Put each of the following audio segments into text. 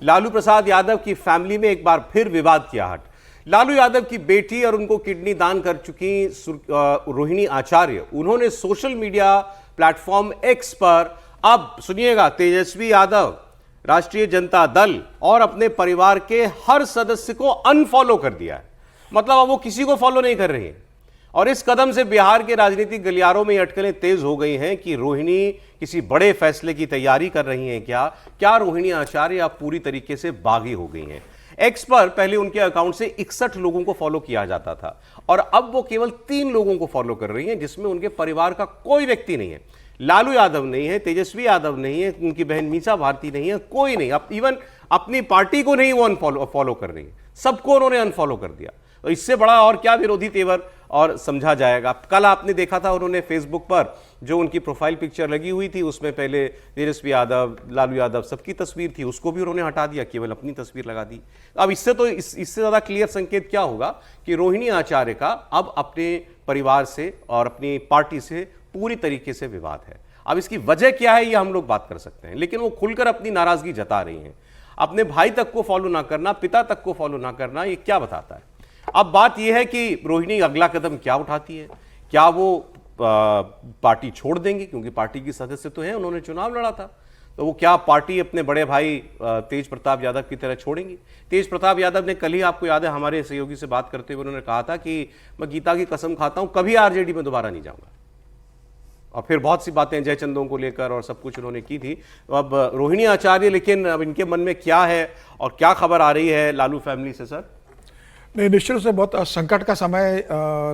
लालू प्रसाद यादव की फैमिली में एक बार फिर विवाद की आहट। लालू यादव की बेटी और उनको किडनी दान कर चुकी रोहिणी आचार्य, उन्होंने सोशल मीडिया प्लेटफॉर्म एक्स पर अब सुनिएगा तेजस्वी यादव, राष्ट्रीय जनता दल और अपने परिवार के हर सदस्य को अनफॉलो कर दिया है। मतलब अब वो किसी को फॉलो नहीं कर रही है। और इस कदम से बिहार के राजनीतिक गलियारों में अटकलें तेज हो गई हैं कि रोहिणी किसी बड़े फैसले की तैयारी कर रही हैं। क्या रोहिणी आचार्य अब पूरी तरीके से बागी हो गई हैं। एक्स पर पहले उनके अकाउंट से 61 लोगों को फॉलो किया जाता था और अब वो केवल 3 लोगों को फॉलो कर रही हैं, जिसमें उनके परिवार का कोई व्यक्ति नहीं है। लालू यादव नहीं है, तेजस्वी यादव नहीं है, उनकी बहन मीसा भारती नहीं है, कोई नहीं। अब इवन अपनी पार्टी को नहीं वो फॉलो कर रही है, सबको उन्होंने अनफॉलो कर दिया। तो इससे बड़ा और क्या विरोधी तेवर और समझा जाएगा। कल आपने देखा था उन्होंने फेसबुक पर जो उनकी प्रोफाइल पिक्चर लगी हुई थी, उसमें पहले तेजस्वी यादव, लालू यादव सबकी तस्वीर थी, उसको भी उन्होंने हटा दिया, केवल अपनी तस्वीर लगा दी। अब इससे ज्यादा क्लियर संकेत क्या होगा कि रोहिणी आचार्य का अब अपने परिवार से और अपनी पार्टी से पूरी तरीके से विवाद है। अब इसकी वजह क्या है ये हम लोग बात कर सकते हैं, लेकिन वो खुलकर अपनी नाराजगी जता रही हैं। अपने भाई तक को फॉलो ना करना, पिता तक को फॉलो ना करना, ये क्या बताता है। अब बात यह है कि रोहिणी अगला कदम क्या उठाती है। क्या वो पार्टी छोड़ देंगी, क्योंकि पार्टी की सदस्य तो हैं, उन्होंने चुनाव लड़ा था, तो वो क्या पार्टी अपने बड़े भाई तेज प्रताप यादव की तरह छोड़ेंगी। तेज प्रताप यादव ने कल ही, आपको याद है, हमारे सहयोगी से बात करते हुए उन्होंने कहा था कि मैं गीता की कसम खाता हूं कभी आरजेडी में दोबारा नहीं जाऊंगा। और फिर बहुत सी बातें जयचंदों को लेकर और सब कुछ उन्होंने की थी। तो अब रोहिणी आचार्य, लेकिन अब इनके मन में क्या है और क्या खबर आ रही है लालू फैमिली से सर? नहीं, निश्चित रूप से बहुत संकट का समय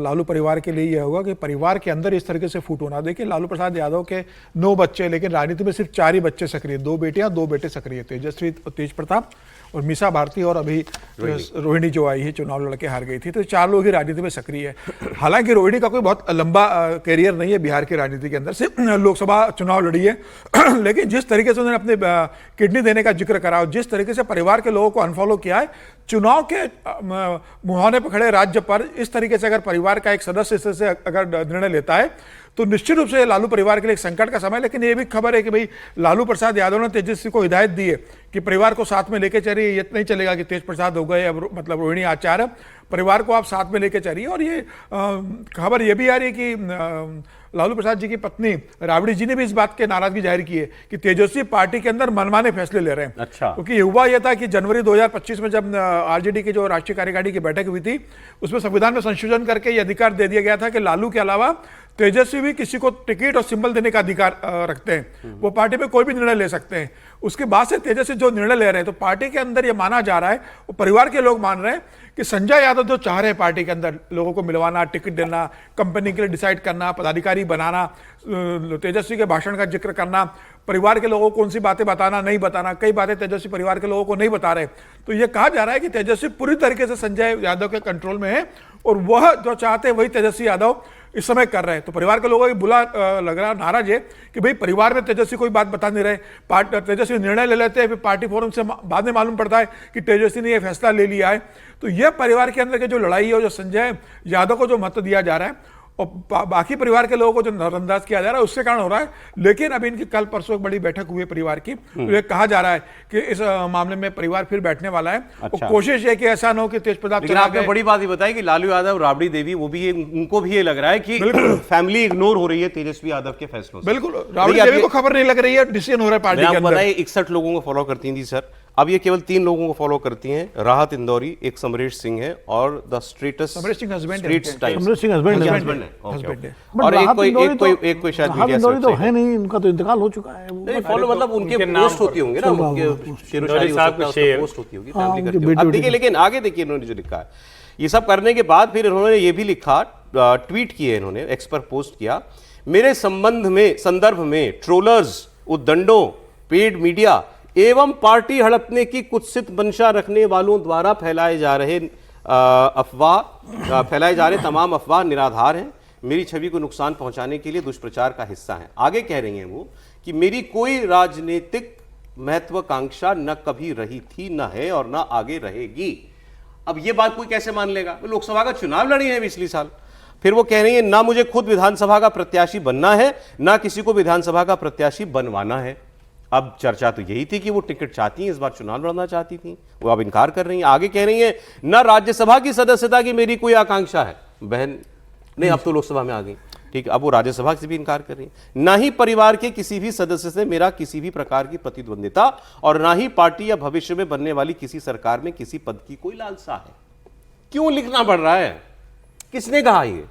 लालू परिवार के लिए यह होगा कि परिवार के अंदर इस तरीके से फूट होना। देखिए, लालू प्रसाद यादव के 9 बच्चे, लेकिन राजनीति में सिर्फ 4 ही बच्चे सक्रिय, 2 बेटियां 2 बेटे सक्रिय, तेजस्वी तेज प्रताप और मीसा भारती और अभी रोहिणी जो आई है, चुनाव लड़के हार गई थी। तो 4 लोग ही राजनीति में सक्रिय है। हालांकि रोहिणी का कोई बहुत लंबा कैरियर नहीं है बिहार की राजनीति के अंदर, से लोकसभा चुनाव लड़ी है लेकिन जिस तरीके से उन्होंने अपने किडनी देने का जिक्र करा और जिस तरीके से परिवार के लोगों को अनफॉलो किया है, चुनाव के मुहाने पर खड़े राज्य पर इस तरीके से अगर परिवार का एक सदस्य से अगर निर्णय लेता है तो निश्चित रूप से लालू परिवार के लिए एक संकट का समय। लेकिन ये भी खबर है कि भाई लालू प्रसाद यादव ने तेजस्वी को हिदायत दी है कि परिवार को साथ में लेके चलिए। ये नहीं चलेगा कि तेज प्रसाद हो गए, अब मतलब रोहिणी आचार्य, परिवार को आप साथ में लेके चलिए। और ये खबर ये भी आ रही है कि लालू प्रसाद जी की पत्नी राबड़ी जी ने भी इस बात के नाराजगी जाहिर की है कि तेजस्वी पार्टी के अंदर मनमाने फैसले ले रहे हैं। अच्छा। क्योंकि हुआ यह था कि जनवरी 2025 में जब आरजेडी की जो राष्ट्रीय कार्यकारिणी की बैठक हुई थी, उसमें संविधान में संशोधन करके यह अधिकार दे दिया गया था कि लालू के अलावा तेजस्वी भी किसी को टिकट और सिंबल देने का अधिकार रखते हैं। वो पार्टी में कोई भी निर्णय ले सकते हैं। उसके बाद से तेजस्वी जो निर्णय ले रहे हैं, तो पार्टी के अंदर ये माना जा रहा है, वो परिवार के लोग मान रहे हैं कि संजय यादव जो चाह रहे हैं पार्टी के अंदर लोगों को मिलवाना, टिकट देना, कंपनी के लिए डिसाइड करना, पदाधिकारी बनाना, तेजस्वी के भाषण का जिक्र करना, परिवार के लोगों को कौन सी बातें बताना नहीं बताना, कई बातें तेजस्वी परिवार के लोगों को नहीं बता रहे। तो ये कहा जा रहा है कि तेजस्वी पूरी तरीके से संजय यादव के कंट्रोल में है और वह जो चाहते हैं वही तेजस्वी यादव इस समय कर रहे हैं। तो परिवार के लोगों को बुला लग रहा, नाराज है कि भाई परिवार में तेजस्वी कोई बात बता नहीं रहे। तेजस्वी निर्णय ले लेते हैं, फिर पार्टी फोरम से बाद में मालूम पड़ता है कि तेजस्वी ने यह फैसला ले लिया है। तो यह परिवार के अंदर के जो लड़ाई है, जो संजय यादव को जो मत दिया जा रहा है और बाकी परिवार के लोगों को जो नजरअंदाज किया जा रहा है, उसके कारण हो रहा है। लेकिन अभी इनकी कल परसों एक बड़ी बैठक हुई है परिवार की, तो ये कहा जा रहा है कि इस मामले में परिवार फिर बैठने वाला है। अच्छा। कोशिश है कि ऐसा न हो कि तेज प्रताप। लेकिन आपने बड़ी बात ये बताई कि लालू यादव, राबड़ी देवी, वो भी उनको भी ये लग रहा है कि फैमिली इग्नोर हो रही है तेजस्वी यादव के फैसलों से। बिल्कुल, राबड़ी देवी को खबर नहीं लग रही है, डिसीजन हो रहा है पार्टी के अंदर। 61 लोगों को फॉलो करती थी सर, अब ये केवल 3 लोगों को फॉलो करती हैं, राहत इंदौरी, एक समरेश सिंह है और the streets, Samaresh Singh husband है और एक कोई शायद मीडिया से तो है नहीं, उनका तो इंतकाल हो चुका है। नहीं फॉलो मतलब उनके पोस्ट होती होंगे ना, उनके पोस्ट होती होगी फैमिली करती। अब देखिए, लेकिन आगे देखिए इन्होंने जो लिखा है, ये सब करने के बाद फिर इन्होंने ये भी लिखा, ट्वीट किए इन्होंने, एक्स पर पोस्ट किया, मेरे संदर्भ में ट्रोलर्स, उद्दंडों, पेड मीडिया एवं पार्टी हड़पने की कुत्सित मंशा रखने वालों द्वारा फैलाए जा रहे तमाम अफवाह निराधार हैं, मेरी छवि को नुकसान पहुंचाने के लिए दुष्प्रचार का हिस्सा हैं। आगे कह रही हैं वो कि मेरी कोई राजनीतिक महत्वाकांक्षा न कभी रही थी, न है और न आगे रहेगी। अब ये बात कोई कैसे मान लेगा? लोकसभा का चुनाव लड़ी है पिछले साल। फिर वो कह रही है ना मुझे खुद विधानसभा का प्रत्याशी बनना है, ना किसी को विधानसभा का प्रत्याशी बनवाना है। अब चर्चा तो यही थी कि वो टिकट चाहती हैं, इस बार चुनाव लड़ना चाहती थी, वो अब इनकार कर रही हैं। आगे कह रही हैं न राज्यसभा की सदस्यता की मेरी कोई आकांक्षा है, बहन नहीं अब तो लोकसभा में आ गई, ठीक है, अब वो राज्यसभा से भी इनकार कर रही है। ना ही परिवार के किसी भी सदस्य से मेरा किसी भी प्रकार की प्रतिद्वंदिता और ना ही पार्टी या भविष्य में बनने वाली किसी सरकार में किसी पद की कोई लालसा है। क्यों लिखना पड़ रहा है, किसने कहा ये?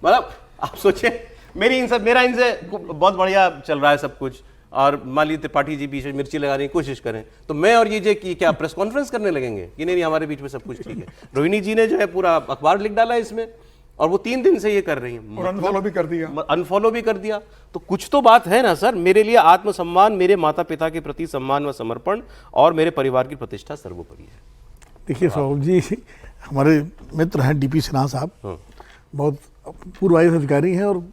मतलब आप सोचिए, मेरा इनसे बहुत बढ़िया चल रहा है सब कुछ, और मान लीजिए त्रिपाठी जी बीच में मिर्ची लगाने की कोशिश करें तो मैं और ये जे कि क्या प्रेस कॉन्फ्रेंस करने लगेंगे कि नहीं हमारे बीच में सब कुछ ठीक है। रोहिणी जी ने जो है पूरा अखबार लिख डाला इसमें, और वो 3 दिन से ये कर रही हैं, और अनफॉलो भी कर दिया। तो कुछ तो बात है ना सर। मेरे लिए आत्मसम्मान, मेरे माता पिता के प्रति सम्मान व समर्पण और मेरे परिवार की प्रतिष्ठा सर्वोपरि है। देखिए सौरभ जी, हमारे मित्र हैं डीपी सिन्हा साहब, बहुत पूर्व आईएएस अधिकारी हैं और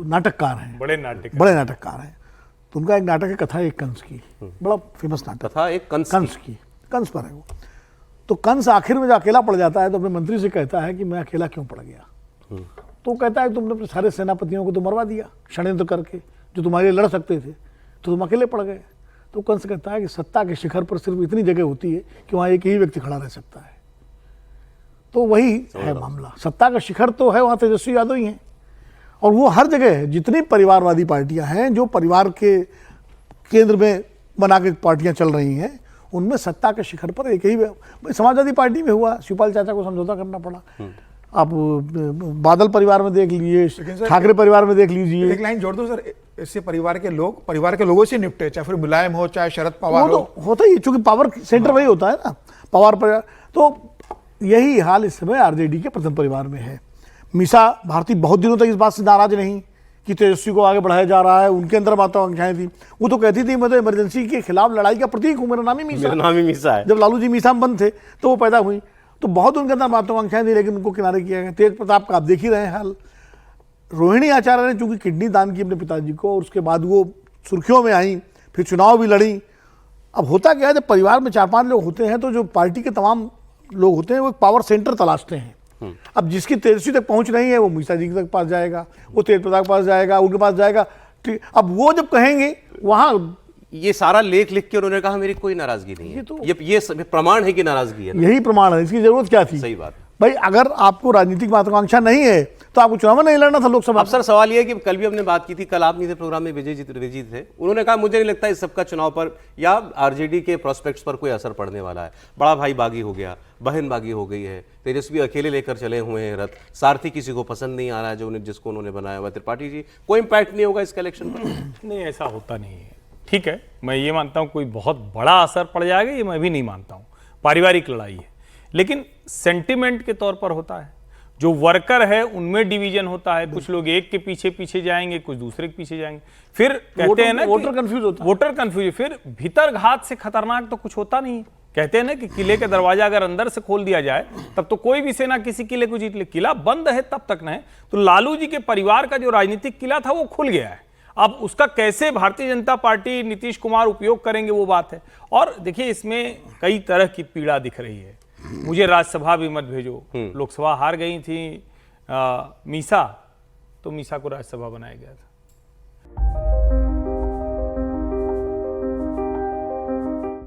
नाटककार हैं, बड़े नाटककार हैं। तो उनका एक नाटक है कथा एक कंस की, बड़ा फेमस नाटक, कथा एक कंस की, कंस पर है वो। तो कंस आखिर में जो अकेला पड़ जाता है तो अपने मंत्री से कहता है कि मैं अकेला क्यों पड़ गया। तो कहता है तुमने अपने सारे सेनापतियों को तो मरवा दिया षड्यंत्र करके, जो तुम्हारे लड़ सकते थे, तो तुम अकेले पड़ गए। तो कंस कहता है कि सत्ता के शिखर पर सिर्फ इतनी जगह होती है कि वहाँ एक ही व्यक्ति खड़ा रह सकता है। तो वही है मामला, सत्ता का शिखर तो है वहाँ तेजस्वी यादव ही हैं, और वो हर जगह है। जितनी परिवारवादी पार्टियां हैं जो परिवार के केंद्र में बना के पार्टियां चल रही हैं, उनमें सत्ता के शिखर पर एक ही समाजवादी पार्टी में हुआ, शिवपाल चाचा को समझौता करना पड़ा। आप बादल परिवार में देख लीजिए, ठाकरे परिवार में देख लीजिए। एक लाइन जोड़ दो सर, इससे परिवार के लोगों से निपटे, चाहे फिर मुलायम हो चाहे शरद पवार हो, तो होता ही, चूंकि पावर सेंटर वही होता है ना, पवार परिवार। तो यही हाल इस समय आरजेडी के प्रथम परिवार में है। मीसा भारती बहुत दिनों तक इस बात से नाराज नहीं कि तेजस्वी को आगे बढ़ाया जा रहा है, उनके अंदर महत्वाकांक्षाएं थी। वो तो कहती थी मैं तो इमरजेंसी के खिलाफ लड़ाई का प्रतीक हूं, मेरा नाम ही मीसा है। जब लालू जी मीसा में बंद थे तो वो पैदा हुई, तो बहुत उनके अंदर महत्वाकांक्षाएं थी, लेकिन उनको किनारे किया गया। तेज प्रताप का आप देख ही रहे हैं हाल। रोहिणी आचार्य ने चूंकि किडनी दान की अपने पिताजी को, और उसके बाद वो सुर्खियों में आई, फिर चुनाव भी लड़ी। अब होता क्या है, जब परिवार में 4-5 लोग होते हैं तो जो पार्टी के तमाम लोग होते हैं वो एक पावर सेंटर तलाशते हैं। अब जिसकी तेजस्वी तक पहुंच नहीं है वो मीसा जी तक पास जाएगा, वो तेज प्रताप के पास जाएगा, उनके पास जाएगा। अब वो जब कहेंगे वहां, ये सारा लेख लिख के उन्होंने कहा मेरी कोई नाराजगी नहीं है, तो ये प्रमाण है कि नाराजगी है। यही प्रमाण है, इसकी जरूरत क्या थी? सही बात भाई, अगर आपको राजनीतिक महत्वाकांक्षा नहीं है तो आपको चुनाव में नहीं लड़ना था लोकसभा। अब सर सवाल ये है कि कल भी हमने बात की थी, कल आप नहीं थे प्रोग्राम में, विजय जी थे, उन्होंने कहा मुझे नहीं लगता इस सबका चुनाव पर या आरजेडी के प्रोस्पेक्ट्स पर कोई असर पड़ने वाला है। बड़ा भाई बागी हो गया, बहन बागी हो गई है, तेजस्वी अकेले लेकर चले हुए हैं रथ, सारथी किसी को पसंद नहीं आ रहा है जो जिसको उन्होंने बनाया हुआ, त्रिपाठी जी, कोई इंपैक्ट नहीं होगा इसका इलेक्शन पर? नहीं, ऐसा होता नहीं है। ठीक है, मैं ये मानता हूँ कोई बहुत बड़ा असर पड़ जाएगा, ये मैं भी नहीं मानता हूँ। पारिवारिक लड़ाई है, लेकिन सेंटिमेंट के तौर पर होता है। जो वर्कर है उनमें डिवीजन होता है, कुछ लोग एक के पीछे जाएंगे, कुछ दूसरे के पीछे जाएंगे। फिर कहते हैं ना वोटर कंफ्यूज होता है, वोटर कंफ्यूज। फिर भीतर घात से खतरनाक तो कुछ होता नहीं। कहते हैं ना कि किले का दरवाजा अगर अंदर से खोल दिया जाए तब तो कोई भी सेना किसी किले को जीत ले, किला बंद है तब तक नहीं। तो लालू जी के परिवार का जो राजनीतिक किला था वो खुल गया है। अब उसका कैसे भारतीय जनता पार्टी, नीतीश कुमार उपयोग करेंगे वो बात है। और देखिए, इसमें कई तरह की पीड़ा दिख रही है। मुझे राज्यसभा भी मत भेजो, लोकसभा हार गई थी मीसा, तो मीसा को राज्यसभा बनाया गया था।